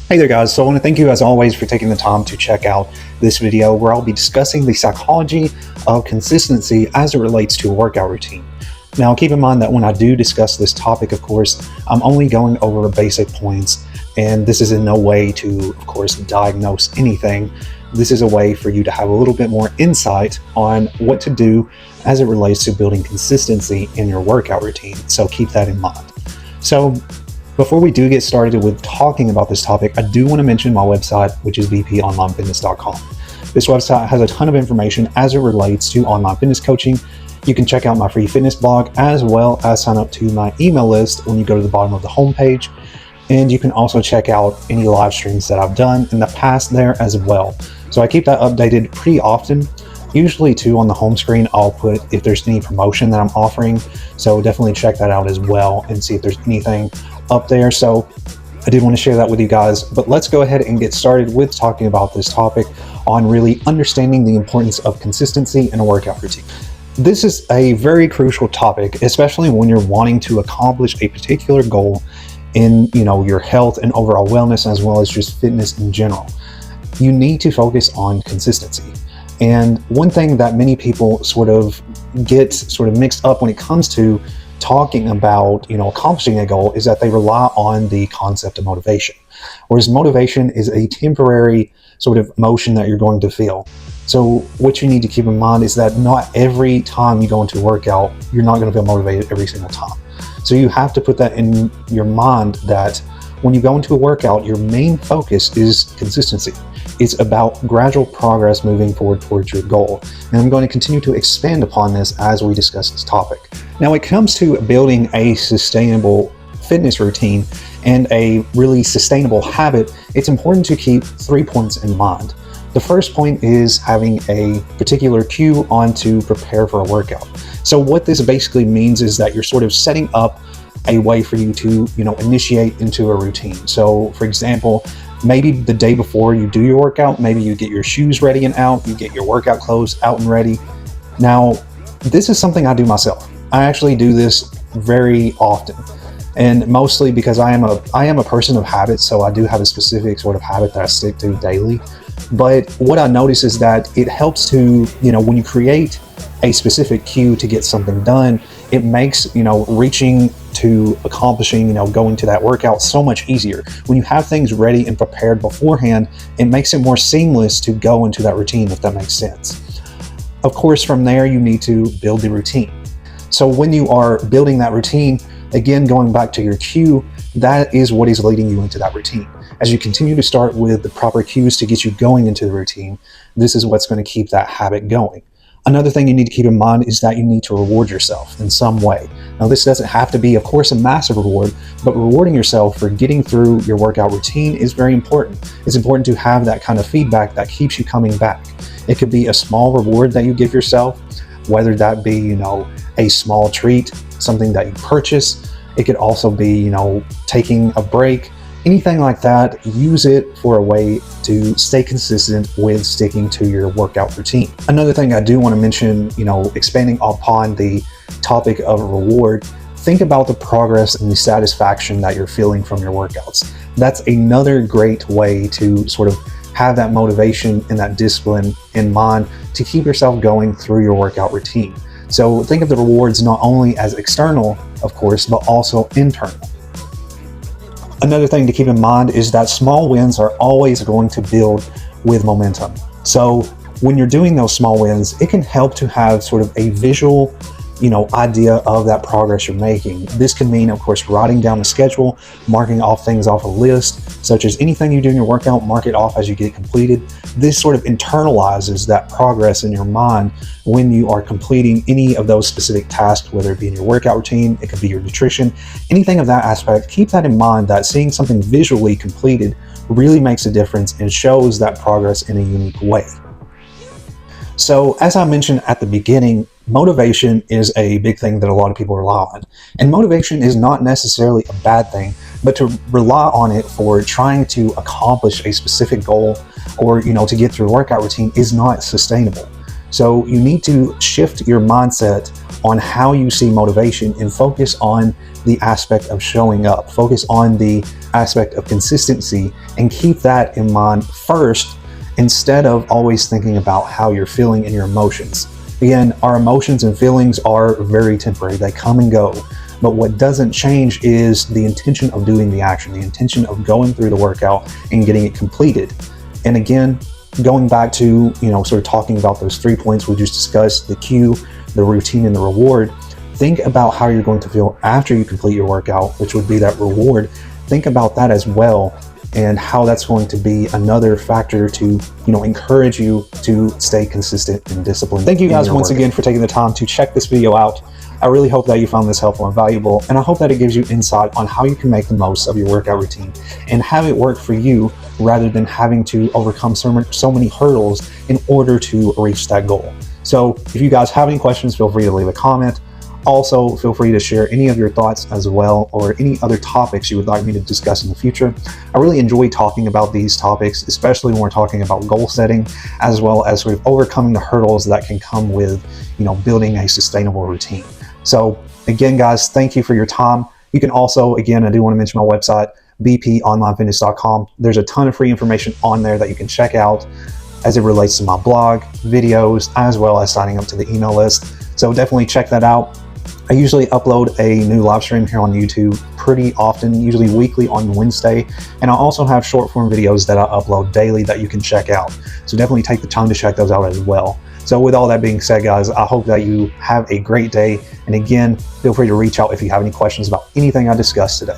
Hey there guys, so I want to thank you as always for taking the time to check out this video where I'll be discussing the psychology of consistency as it relates to a workout routine. Now keep in mind that when I do discuss this topic, of course, I'm only going over basic points, and this is in no way to, of course, diagnose anything. This is a way for you to have a little bit more insight on what to do as it relates to building consistency in your workout routine, so keep that in mind. So before we do get started with talking about this topic, I do want to mention my website, which is vponlinefitness.com. This website has a ton of information as it relates to online fitness coaching. You can check out my free fitness blog as well as sign up to my email list when you go to the bottom of the homepage. And you can also check out any live streams that I've done in the past there as well. So I keep that updated pretty often. Usually too on the home screen, I'll put if there's any promotion that I'm offering. So definitely check that out as well and see if there's anything up there. So I did want to share that with you guys, but let's go ahead and get started with talking about this topic on really understanding the importance of consistency in a workout routine. This is a very crucial topic, especially when you're wanting to accomplish a particular goal in, your health and overall wellness, as well as just fitness in general. You need to focus on consistency. And one thing that many people sort of get mixed up when it comes to talking about, accomplishing a goal is that they rely on the concept of motivation. Whereas motivation is a temporary sort of emotion that you're going to feel. So what you need to keep in mind is that not every time you go into a workout, you're not going to feel motivated every single time. So you have to put that in your mind that when you go into a workout, your main focus is consistency. It's about gradual progress moving forward towards your goal. And I'm going to continue to expand upon this as we discuss this topic. Now, when it comes to building a sustainable fitness routine and a really sustainable habit, it's important to keep 3 points in mind. The first point is having a particular cue on to prepare for a workout. So what this basically means is that you're sort of setting up a way for you to, initiate into a routine. So for example, maybe the day before you do your workout, maybe you get your shoes ready and out, you get your workout clothes out and ready. Now, this is something I do myself. I actually do this very often, and mostly because I am a person of habits, so I do have a specific sort of habit that I stick to daily. But what I notice is that it helps to, when you create a specific cue to get something done, it makes, reaching to accomplishing, going to that workout so much easier. When you have things ready and prepared beforehand, it makes it more seamless to go into that routine, if that makes sense. Of course, from there, you need to build the routine. So when you are building that routine, again, going back to your cue, that is what is leading you into that routine. As you continue to start with the proper cues to get you going into the routine, this is what's going to keep that habit going. Another thing you need to keep in mind is that you need to reward yourself in some way. Now, this doesn't have to be, of course, a massive reward, but rewarding yourself for getting through your workout routine is very important. It's important to have that kind of feedback that keeps you coming back. It could be a small reward that you give yourself, whether that be, a small treat, something that you purchase. It could also be, taking a break. Anything like that, use it for a way to stay consistent with sticking to your workout routine. Another thing I do want to mention, expanding upon the topic of reward, think about the progress and the satisfaction that you're feeling from your workouts. That's another great way to sort of have that motivation and that discipline in mind to keep yourself going through your workout routine. So think of the rewards not only as external, of course, but also internal. Another thing to keep in mind is that small wins are always going to build with momentum. So when you're doing those small wins, it can help to have sort of a visual, idea of that progress you're making. This can mean, of course, writing down the schedule, marking off things off a list, such as anything you do in your workout, mark it off as you get completed. This sort of internalizes that progress in your mind when you are completing any of those specific tasks, whether it be in your workout routine, it could be your nutrition, anything of that aspect. Keep that in mind, that seeing something visually completed really makes a difference and shows that progress in a unique way. So as I mentioned at the beginning, motivation is a big thing that a lot of people rely on. And motivation is not necessarily a bad thing, but to rely on it for trying to accomplish a specific goal or, to get through a workout routine is not sustainable. So you need to shift your mindset on how you see motivation and focus on the aspect of showing up, focus on the aspect of consistency, and keep that in mind first instead of always thinking about how you're feeling and your emotions. Again, our emotions and feelings are very temporary, they come and go. But what doesn't change is the intention of doing the action, the intention of going through the workout and getting it completed. And again, going back to, sort of talking about those 3 points we just discussed, the cue, the routine, and the reward, think about how you're going to feel after you complete your workout, which would be that reward. Think about that as well, and how that's going to be another factor to, encourage you to stay consistent and disciplined. Thank you guys once again for taking the time to check this video out. I really hope that you found this helpful and valuable, and I hope that it gives you insight on how you can make the most of your workout routine and have it work for you rather than having to overcome so many hurdles in order to reach that goal. So if you guys have any questions, feel free to leave a comment. Also, feel free to share any of your thoughts as well, or any other topics you would like me to discuss in the future. I really enjoy talking about these topics, especially when we're talking about goal setting, as well as sort of overcoming the hurdles that can come with, building a sustainable routine. So again, guys, thank you for your time. You can also, again, I do want to mention my website, bponlinefitness.com. There's a ton of free information on there that you can check out as it relates to my blog, videos, as well as signing up to the email list. So definitely check that out. I usually upload a new live stream here on YouTube pretty often, usually weekly on Wednesday. And I also have short form videos that I upload daily that you can check out. So definitely take the time to check those out as well. So with all that being said, guys, I hope that you have a great day. And again, feel free to reach out if you have any questions about anything I discussed today.